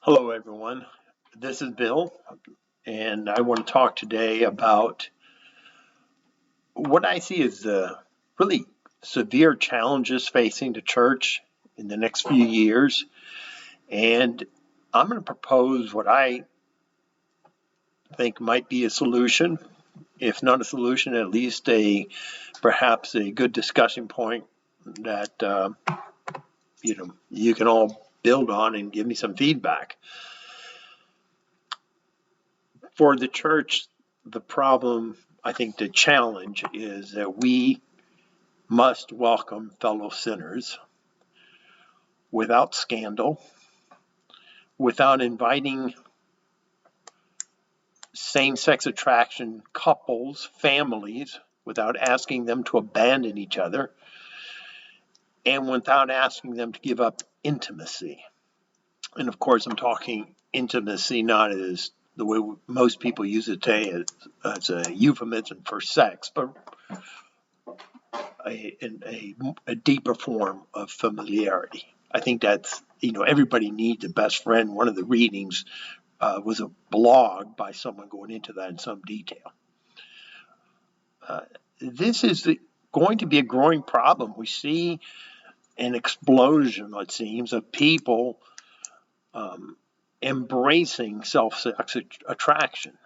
Hello, everyone. This is Bill, and I want to talk today about what I see as the really severe challenges facing the church in the next few years. And I'm going to propose what I think might be a solution, if not a solution, at least a perhaps a good discussion point that you can all build on and give me some feedback. For the church, the problem, I think the challenge is that we must welcome fellow sinners without scandal, without inviting same sex attraction couples, families, without asking them to abandon each other, and without asking them to give up intimacy. And of course, I'm talking intimacy not as the way most people use it today as a euphemism for sex, but a deeper form of familiarity. I think that's, everybody needs a best friend. One of the readings was a blog by someone going into that in some detail. This is going to be a growing problem. We see an explosion, it seems, of people embracing self-sex attraction.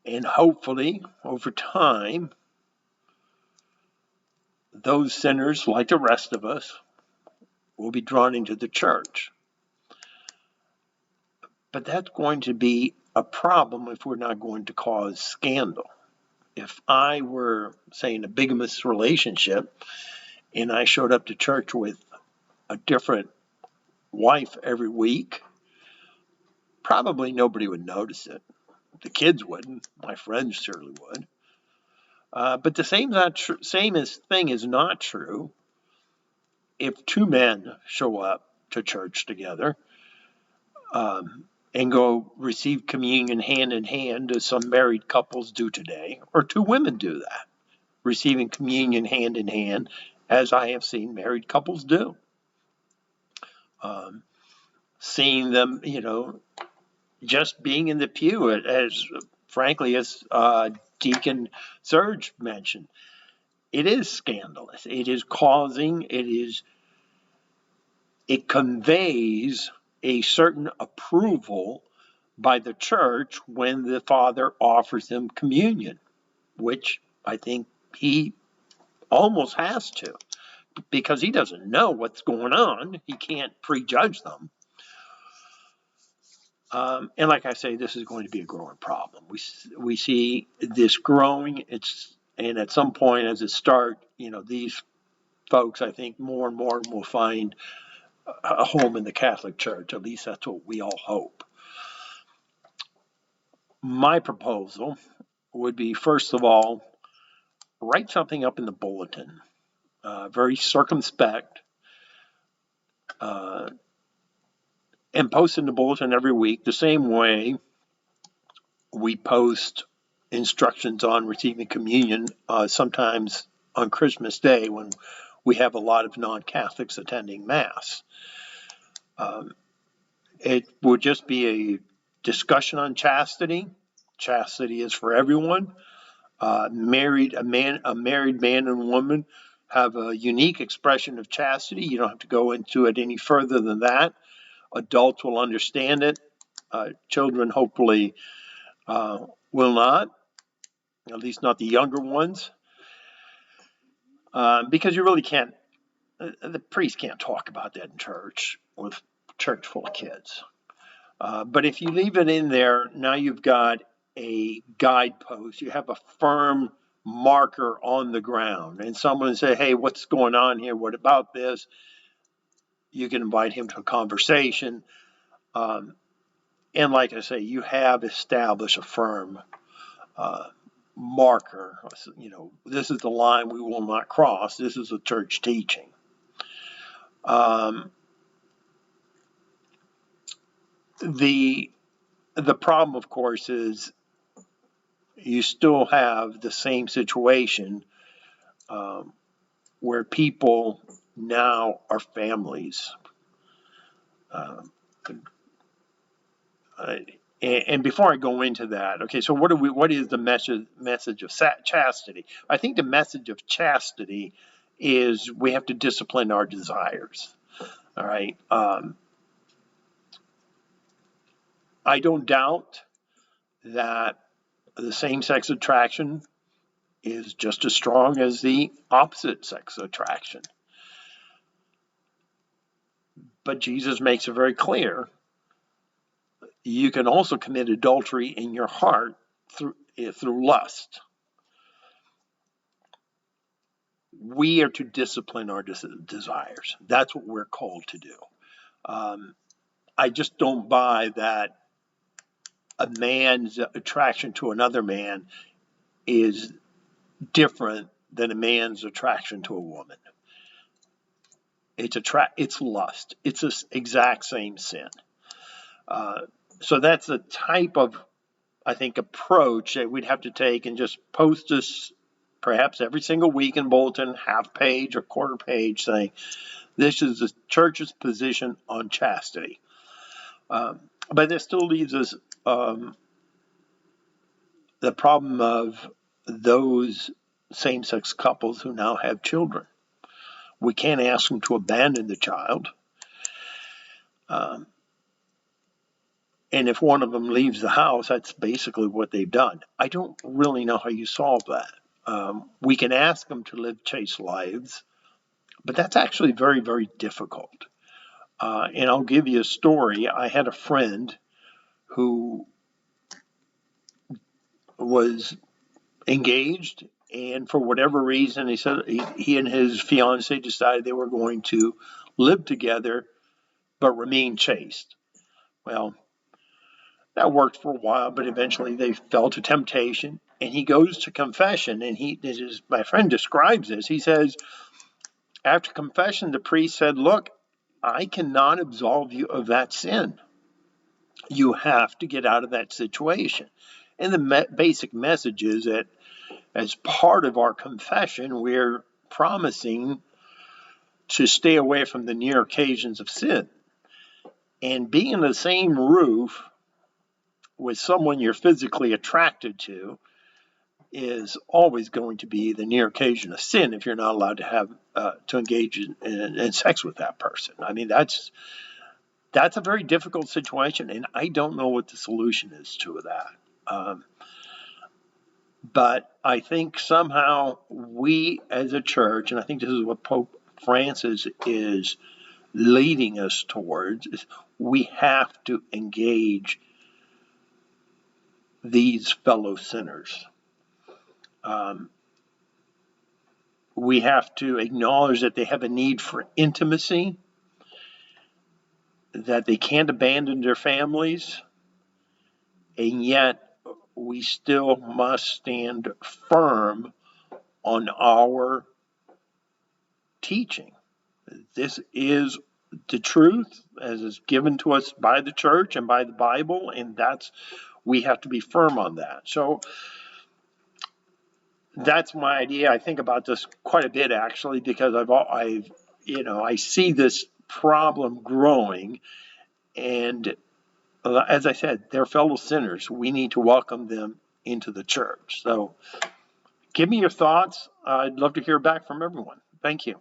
And hopefully, over time, those sinners, like the rest of us, will be drawn into the church. But that's going to be a problem if we're not going to cause scandal. If I were, say, in a bigamous relationship and I showed up to church with a different wife every week, probably nobody would notice it. The kids wouldn't. My friends surely would. But the same thing is not true if two men show up to church together and go receive communion hand in hand, as some married couples do today, or two women do that, receiving communion hand in hand, as I have seen married couples do. Seeing them, just being in the pew, as frankly as Deacon Serge mentioned, it is scandalous. It conveys a certain approval by the church when the father offers them communion, which I think he almost has to, because he doesn't know what's going on. He can't prejudge them. And like I say, this is going to be a growing problem. We see this growing. And at some point, as it starts, these folks, I think, more and more will find a home in the Catholic Church. At least that's what we all hope. My proposal would be, first of all, write something up in the bulletin, very circumspect, and post in the bulletin every week the same way we post instructions on receiving communion, sometimes on Christmas Day when we have a lot of non-Catholics attending Mass. It would just be a discussion on chastity. Chastity is for everyone. A married man and woman have a unique expression of chastity. You don't have to go into it any further than that. Adults will understand it. Children, hopefully, will not, at least not the younger ones, because you really can't, the priest can't talk about that in church with a church full of kids. But if you leave it in there, now you've got a guidepost. You have a firm marker on the ground. And someone say, hey, what's going on here? What about this? You can invite him to a conversation. And like I say, you have established a firm marker. This is the line we will not cross. This is a church teaching. The problem, of course, is you still have the same situation where people now are families. and before I go into that, okay, so what is the message of chastity? I think the message of chastity is we have to discipline our desires. All right. I don't doubt that the same-sex attraction is just as strong as the opposite sex attraction. But Jesus makes it very clear you can also commit adultery in your heart through lust. We are to discipline our desires. That's what we're called to do. I just don't buy that a man's attraction to another man is different than a man's attraction to a woman. It's lust. It's the exact same sin. So that's the type of, I think, approach that we'd have to take and just post this perhaps every single week in bulletin, half page or quarter page, saying this is the church's position on chastity. But this still leaves us the problem of those same-sex couples who now have children. We can't ask them to abandon the child. And if one of them leaves the house, that's basically what they've done. I don't really know how you solve that. We can ask them to live chaste lives, but that's actually very, very difficult. And I'll give you a story. I had a friend who was engaged, and for whatever reason, he said he and his fiancée decided they were going to live together but remain chaste. Well, that worked for a while, but eventually they fell to temptation, and he goes to confession, and my friend describes this. He says, after confession, the priest said, look, I cannot absolve you of that sin. You have to get out of that situation. And the basic message is that as part of our confession, we're promising to stay away from the near occasions of sin. And being in the same roof with someone you're physically attracted to is always going to be the near occasion of sin if you're not allowed to have to engage in sex with that person. I mean, that's a very difficult situation, and I don't know what the solution is to that. But I think somehow we as a church, and I think this is what Pope Francis is leading us towards, is we have to engage these fellow sinners. We have to acknowledge that they have a need for intimacy, that they can't abandon their families, and yet we still must stand firm on our teaching. This is the truth as is given to us by the church and by the Bible, and we have to be firm on that. So that's my idea. I think about this quite a bit, actually, because I see this problem growing, and as I said, they're fellow sinners. We need to welcome them into the church. So give me your thoughts. I'd love to hear back from everyone. Thank you.